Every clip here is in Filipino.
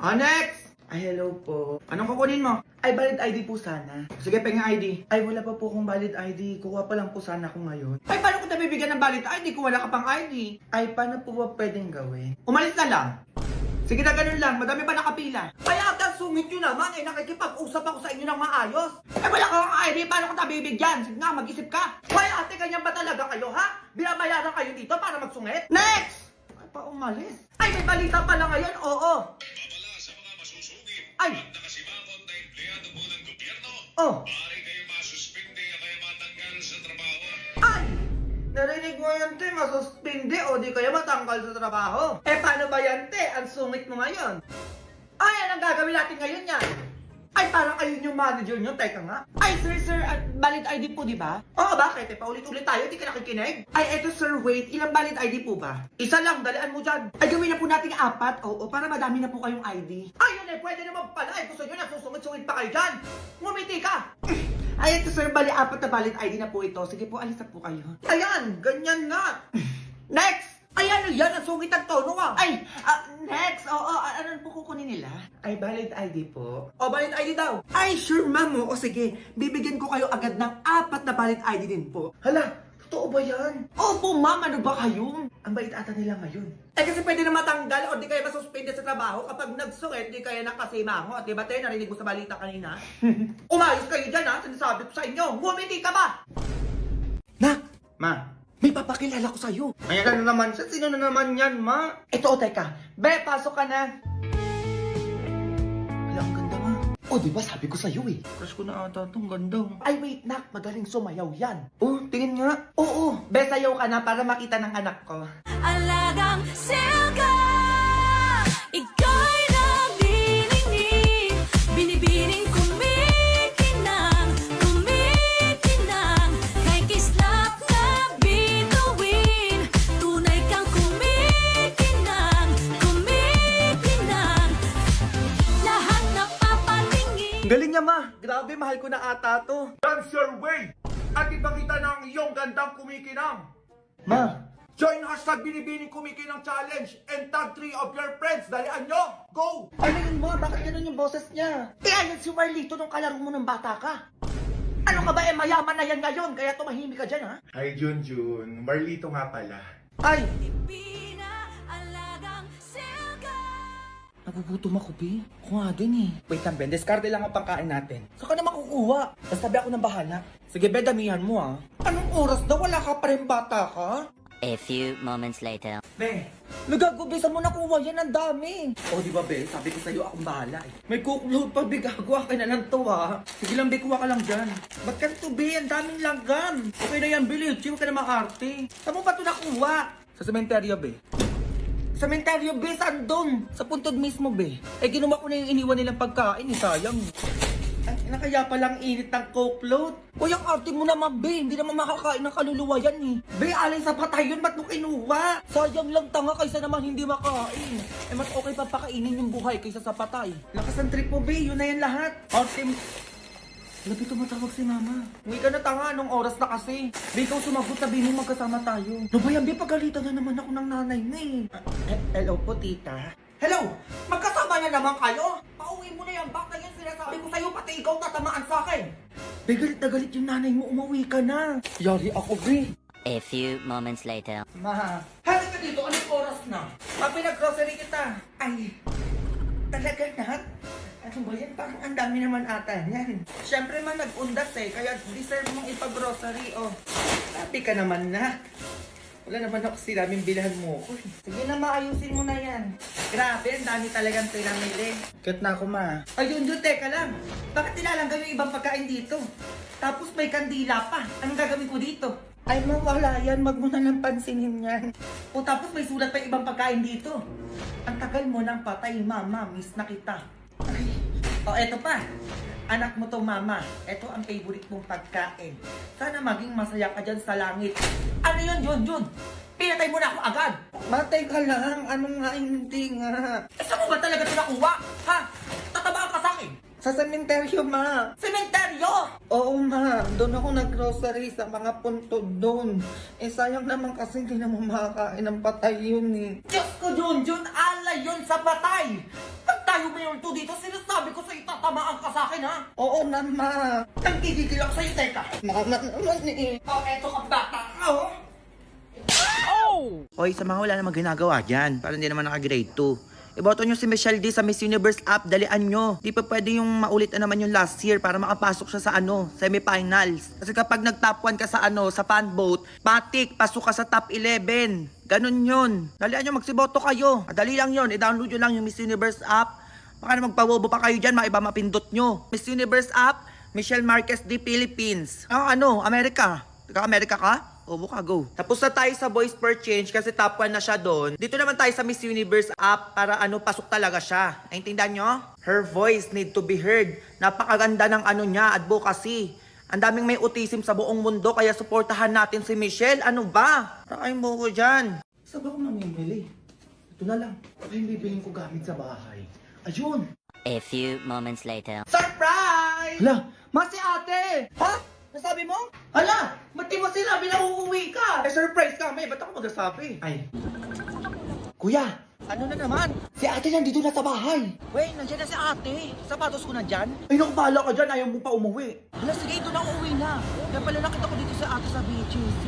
Next! Ay, hello po. Anong kukunin mo? Ay, valid ID po sana. Sige, pengen ID. Ay, wala pa po akong valid ID. Kuha pa lang po sana ako ngayon. Ay, paano ko nabibigyan ng valid ID kung wala ka pang ID? Ay, paano po ba pwedeng gawin? Umalis na lang. Sige na, ganun lang. Madami pa nakapila. Kaya ata, sungit nyo naman. Ay, nakikipag-usap ako sa inyo ng maayos. Ay, wala kang ID. Paano ko nabibigyan? Sige nga, mag-isip ka. Kaya ate, ganyan ba talaga kayo, ha? Binabayaran kayo dito para magsungit? Next! Ay, pa umalis. Ay, may balita pala ngayon. Oo. Ay! At nakasimangot na empleyado po ng gobyerno, Oh! maaari kayo masuspinde o kaya matanggal sa trabaho. Ay! Narinig mo yan, te, masuspindi o di kaya matanggal sa trabaho. Eh, paano ba yan, te? Ang sungit mo ngayon. Ay, anong gagawin natin ngayon yan? Ay, parang ayun yung manager nyo. Teka nga. Ay, sir, valid ID po, di ba? Oo, bakit? Eh, paulit-ulit tayo, di ka nakikinig? Ay, eto, sir, wait. Ilang valid ID po ba? Isa lang, dalian mo dyan. Ay, gawin na po natin 4. Oo, para madami na po kayong ID. Ayun eh, pwede naman pala. Ay, gusto nyo nagsusungit-sungit pa kayo dyan. Ngumiti ka. Ay, ito, sir, bali 4 na valid ID na po ito. Sige po, alis na po kayo. Ayan, ganyan nga. Next! Ay, ano yan? Ang sungit ang tono ah. Ay, next. Oo, ano po kukunin nila? Ay, valid ID po. O, valid ID daw. Ay, sure, ma'am. O, sige. Bibigyan ko kayo agad ng 4 na valid ID din po. Hala, totoo ba yan? Opo, ma'am. Ano ba kayo? Ang bait ata nila ngayon. Eh, kasi pwede na matanggal o di kaya masuspende sa trabaho kapag nagsungit, di kaya nakasimango. At diba, tayo, narinig mo sa balita kanina? Umayos kayo dyan, ha? Sinasabi ko sa inyo. Ngumiti ka ba? Nak! Ma! May papakilala ko sa'yo. Ay, ano naman siya? Sino na naman yan, ma? Ito, teka. Be, pasok ka na. Wala, ang ganda nga. O, diba sabi ko sa'yo eh. Crush ko na ata itong ganda. Ay, wait, nak. Magaling sumayaw yan. Oh, tingin nga. Oo, be, sayaw ka na para makita ng anak ko. Alagang selga, ika'y nagdinig, binibining kumikinang, kay kislap na bituin, tunay kang kumikinang, lahat na papatingin. Galing niya, ma. Grabe, mahal ko na ata to. Dance your way at ipakita ng iyong gandang kumikinang. Ma, join hashtag Binibining Kumikinang Challenge and tag 3 of your friends. Dalian nyo! Go! Ano yun mo? Bakit ganun yung boses niya? Eh, ayan si Marlito nung kalaro mo ng bata ka. Ano ka ba? Eh, mayaman na yan ngayon. Kaya tumahimik ka dyan, ha? Hi, Junjun. Marlito nga pala. Ay! Alagang selga. Nagugutom ako, Bi. Ako nga din, eh. Wait lang, Ben. Discarte lang ang pangkain natin. Saan ka na makukuha? Basta sabi ako ng bahala. Sige, Ben, damihan mo, ha? Anong oras daw? Wala ka pa rin bata ka? A few moments later. Be, nagagubisan mo na kuha yan, ang dami. O, di ba, Be? Sabi ko sa'yo, akong bahala eh. May cookload pa, Be. Gagawa ka na lang to, ha? Sige lang, Be. Kuha ka lang dyan. Ba't ka to, Be? Ang daming langgam. Okay na yan, Be. Chill ka na makarte. Saan mo ba ito nakuha? Sa sementeryo, Be. Sa sementeryo, Be. Saan doon? Sa puntod mismo, Be. Eh, ginuha ko na yung iniwan nilang pagkain, eh. Sayang. Ay, kaya palang init ng cookload. O, yung arte mo naman, Be. Hindi naman makakain ng kaluluwa yan, eh. Be, alay sa patay yun. Ba't mo kinuha? Sayang lang tanga kaysa naman hindi makain. Eh, mas okay pa pakainin yung buhay kaysa sa patay. Lakas ang trip mo, Be. Yun na yan lahat. Arte mo. Labi tumatawag si Mama. Uwi ka na tanga. Anong oras na kasi? Be, ikaw sumagot. Sabihin mo magkasama tayo. No ba yan, Be? Pagalitan na naman ako ng nanay na, eh. Hello po, tita. Hello! Magkasama na naman kayo? Pauwi mo na yan. Baka yan sinasabi ko sa'yo, pati ikaw tatamaan sa akin. Be, galit na galit yung nanay mo. Umuwi ka na. Yari ako, Be. A few moments later. Ma, halika dito. Anong oras na? Pinag-grocery kita. Ay, talaga na? Ano ba yan? Parang ang dami naman ata yan. Siyempre man, nag-undas eh. Kaya deserve mong ipag-grocery, oh. Sabi ka naman na. Wala naman ako sinabing bilhan mo ko. Sige na, maayusin mo na yan. Grabe, ang dami talagang pinamili. Kat na ako, ma. Ayun, teka lang. Bakit nilalanggan yung ibang pagkain dito? Tapos may kandila pa. Anong gagawin ko dito? Ay, mawala yan. Wag mo na lang pansinin yan. O tapos may sulat pa yung ibang pagkain dito. Ang tagal mo nang patay, mama. Miss na kita. Ay. O, eto pa. Anak mo to, mama. Ito ang favorite mong pagkain. Sana maging masaya ka dyan sa langit. Ano yun, Junjun? Pinatay mo na ako agad. Matay ka lang. Ano nga, hindi nga. Eh, saan mo ba talaga ito nakuha? Ha? Tatabaan ka sa akin? Sa sementeryo, ma. Sementeryo? Oo, ma. Doon ako nag-grocery sa mga puntod doon. Eh, sayang naman kasi hindi naman makakain ng patay yun eh. Diyos ko, Junjun. Ala yun sa patay. Pag tayo multo dito. Sinasabi ko sa'yo, tatamaan ka sa akin, ha? Oo naman. Nagkikigil ako sa'yo, teka. Naman eh. Oh, eto ka bata ka, oh. Hoy, sa mga wala namang ginagawa dyan. Para hindi naman naka-grade 2. Iboto nyo si Michelle D sa Miss Universe app. Dalian nyo. Di pa pwede yung maulit na naman yung last year para makapasok siya sa semifinals. Kasi kapag nag-top 1 ka sa sa fan vote, patik, pasok ka sa top 11. Ganon yun. Dalian nyo, magsiboto kayo. Dali lang yun. I-download nyo lang yung Miss Universe app. Baka na magpabobo pa kayo dyan, maiba mapindot nyo. Miss Universe app, Michelle Marquez D Philippines. America. Taga-America ka? O, buka, go. Tapos na tayo sa Voice per Change kasi top 1 na siya doon. Dito naman tayo sa Miss Universe app para pasok talaga siya. Naintindihan nyo? Her voice need to be heard. Napakaganda ng niya, advocacy. Ang daming may autism sa buong mundo kaya suportahan natin si Michelle. Ano ba? Rakain mo ko dyan. Saan ba ako mamimili? Ito na lang. Ito yung bibiling ko gamit sa bahay. Ayun! A few moments later. Surprise! Hala, si ate! Ha? Nasabi mo? Hala, ba't di mo sinabi na uuwi ka? Eh, surprise kami. Ba't ako magsasabi? Ay. Kuya, Ano na naman? si ate nandito na sa bahay. Wait, nandiyan na si ate. Sapatos ko nandyan. Ay, naku, bahala ka dyan. Ayaw mo pa umuwi. Hala, sige, ito na uuwi na. Kaya pala nakita ko dito sa ate sa BHC.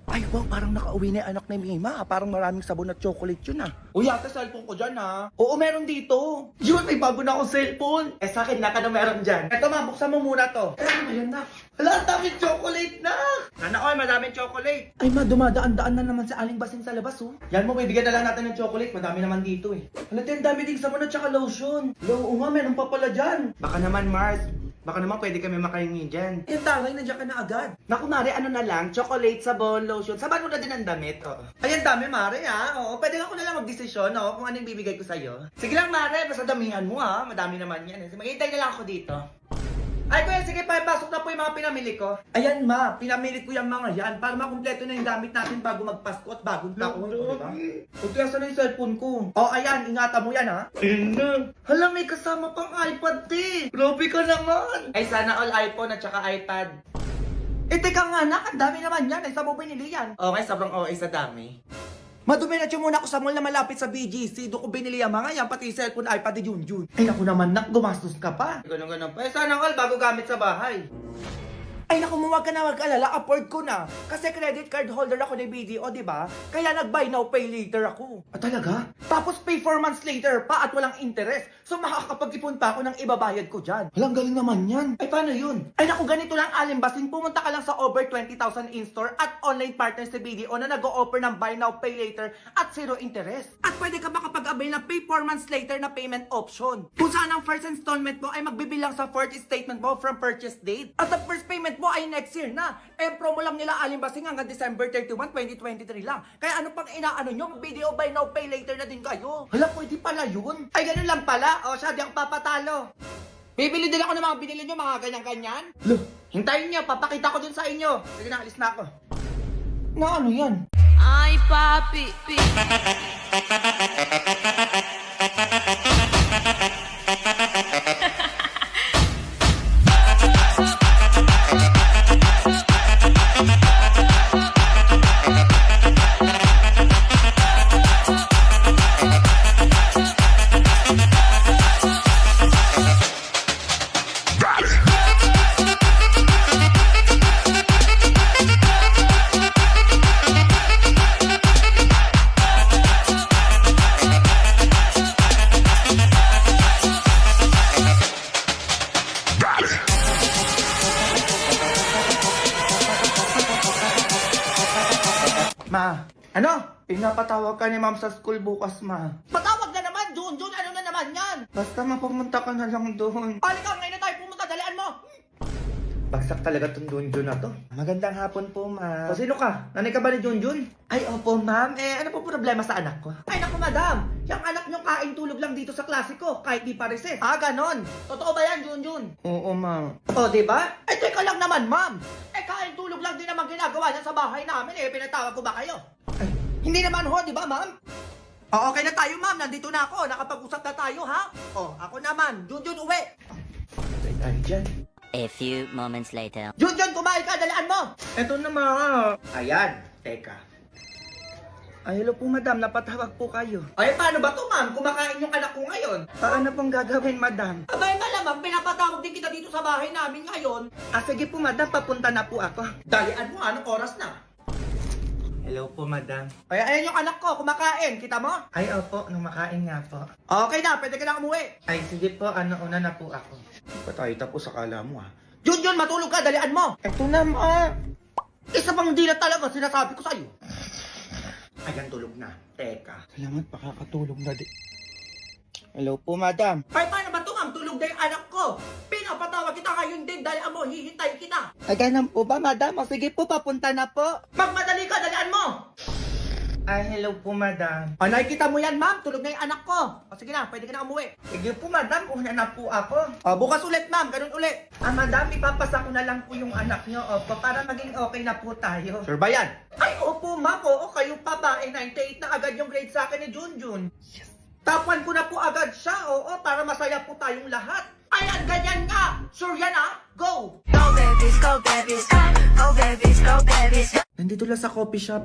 Ay, wow, parang nakauwi na yung anak ni Mima. Parang maraming sabon at chocolate yun, ah. Uy, ate, cellphone ko dyan, ah. Oo, meron dito. Yun, may bago na akong cellphone. Eh, sa akin, naka na meron dyan. Eto, ma, buksan mo muna to. Eh, ano ba yan, na? Hala, ang daming chocolate na. Nana, oy, madaming chocolate. Ay, ma, dumadaan-daan na naman sa aling basing sa labas, oh. Yan mo, bibigyan na lang natin ng chocolate. Madami naman dito, eh. Hala, ang dami ding sabon at saka lotion. Oo nga, meron pa pala dyan. Baka naman, Mars. Baka naman pwede kami makahingi dyan. Yung tagay, nandiyan ka na agad. Naku, Mare, ano na lang, chocolate, sabon, lotion. Saban mo na din ang damit, oo. Ay, ang dami, Mare, ha? Oo, pwede ako na lang magdesisyon, oo, kung anong bibigay ko sa'yo. Sige lang, Mare, basta damihan mo, ha? Madami naman yan. Maghihintay na lang ako dito. Ay, kuya, sige, pasok na po yung mga pinamili ko. Ayan, ma, pinamili ko yung mga yan para makumpleto na yung gamit natin bago magpasko at bagong taon, di ba? O, kaya saan na yung cellphone ko? O, ayan, ingatan mo yan, ha? Ayan na. Hala, may kasama pang iPad, te. Grabe ka naman. Ay, sana all iPhone at saka iPad. Eh, teka nga, anak, ang dami naman yan. Ay, saan mo binili yan? Okay, sobrang okay sa dami. Maduminatyo muna ako sa mall na malapit sa BGC. Doon ko binili ang mga yan, pati cellphone, iPad ni Junjun. Ay, naku naman, nak, gumastos ka pa. Ganun pa. Eh, sana all bago gamit sa bahay. Ay, naku, huwag ka na mag-alala, afford ko na. Kasi credit card holder ako ni BDO, di ba? Kaya nag-buy now, pay later ako. Ah, talaga? Tapos pay 4 months later pa at walang interest. So makakapag-ipon pa ako ng ibabayad ko dyan. Walang galing naman yan. Ay, paano yun? Ay, naku, ganito lang, Alimbasing. Pumunta ka lang sa over 20,000 in-store at online partners ni BDO na nag-o-offer ng buy now, pay later at zero interest. At pwede ka makapag-avail ng pay 4 months later na payment option. Kung saan ang first installment mo ay magbibilang sa fourth statement mo from purchase date. At ang first payment mo ay next year na. Eh, promo lang nila Alimbasing hanggang December 31, 2023 lang. Kaya ano pang inaano nyo? Video buy now, pay later na din kayo. Hala, pwede pala yun. Ay, ganun lang pala. O, siya, di ako papatalo. Bibili din ako ng mga binili nyo, mga ganyan-ganyan. Loh, hintayin nyo, papakita ko din sa inyo. Sige na, alis na ako. Na ano yan? Ay, papi, Ma, ano? Pinapatawag ka ni ma'am sa school bukas, ma. Patawag na naman, Junjun! Ano na naman yan? Basta mapumunta ka na lang doon. Halika, ngayon na tayo pumunta, dalian mo! Bagsak talaga tong Junjun na to. Magandang hapon po, ma'am. O, sino ka? Nanay ka ba ni Junjun? Ay, opo, ma'am. Eh, ano po problema sa anak ko? Ay, naku, madam. Yung anak nyo kain tulog lang dito sa klase ko, kahit di pa recess. Ah, ganon. Totoo ba yan, Junjun? Oo, ma'am. O, diba? Eh, teka lang naman, ma'am. Eh, kain tulog lang din naman ginagawa niya sa bahay namin. Eh, pinatawag ko ba kayo? Ay, hindi naman ho, di ba, ma'am? O, okay na tayo, ma'am. Nandito na ako. Nakapag-usap na tayo, ha? O, ako naman. Junjun, uwi. Ay, dyan. A few moments later. Junjun, kumain ka, dalaan mo! Eto na, ma. Ayan, teka. Ay, hello po madam, napatawag po kayo. Ay, paano ba to, ma'am? Kumakain yung anak ko ngayon. Ano pong gagawin madam? Abay, malamang pinapatawag din kita dito sa bahay namin ngayon. Sige po madam, papunta na po ako. Dalian mo, anong oras na? Hello po madam. Ay, ayan yung anak ko, kumakain. Kita mo? Ay, opo, nung makain nga po. Okay na, pwede ka na umuwi. Ay, sige po, una na po ako. Di pa tayo tapos sa kala mo ah. Junjun, matulog ka, dalian mo. Eto na ma. Isa pang di na talaga, sinasabi ko sa'yo. Ayan, tulog na. Teka. Salamat, pakakatulog na din. Hello po madam. Ay, paano ba ito, ma'am? Tulog na yung anak ko. Pinapatawag kita ngayon din, dalian mo, hihintay kita. Ay, ganun po ba madam? Sige po, papunta na po. Magmadali ka, dalian mo. Ay, hello po madam. Ah, nakikita mo yan, ma'am. Tulog na yung anak ko. O sige na, pwede ka na umuwi. Sige po madam, una na po ako. Bukas ulit, ma'am. Ganun ulit. Madam, ipapasa ko na lang po yung anak nyo, opo, para maging okay na po tayo. Sure ba yan? Ay, opo, ma'am. Oo, kayo pa ba? 98 na agad yung grade sa akin ni Junjun. Yes. Tapuan ko na po agad siya, oo, para masaya po tayong lahat. Ayan, ganyan nga. Sure yan, ah. Go! Go babies, go babies, go babies, go babies. Nandito lang sa coffee shop.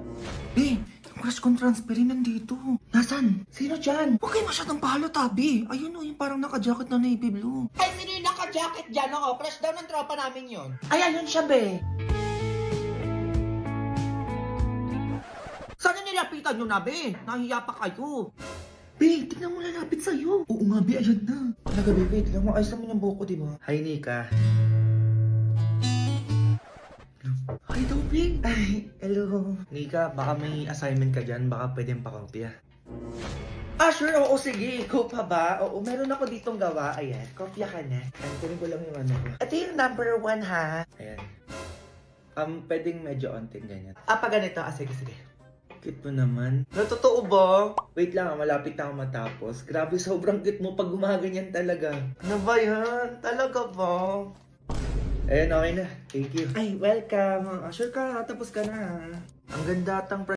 Yung crush kong transferin nandito. Nasaan? Sino dyan? Huwag kayo masyadong pahalo, Tabi. Ayun o, yung parang naka-jacket na navy blue. Ay, sino yung naka-jacket dyan, oo? Fresh daw ng tropa namin yun. Ay, ayun siya, be. Saan yung nilapitan nyo na, be? Nahiya pa kayo. Be, tignan mo lalapit sa'yo. Oo nga, be, ayun na. Talaga, be, wait lang mo. Ayos naman yung buhok ko, di ba? Hi, Nika. Hi daw, be. Ay, hello. Nika, baka may assignment ka dyan. Baka pwedeng pakopya. Sure, oo, sige. Ikaw pa ba? Oo, meron ako ditong gawa. Ayan, kopya ka na. Kunin ko lang yung ano ko. Ito yung number 1, ha? Ayan. Pwedeng medyo onting ganyan. Pa ganito. Sige, sige. Cute mo naman. Totoo ba? Wait lang, malapit na ako matapos. Grabe, sobrang cute mo pag gumaganyan talaga. Ano ba yan? Talaga ba? Ayun, okay na. Thank you. Ay, welcome. Sure ka, tapos ka na. Ang ganda tang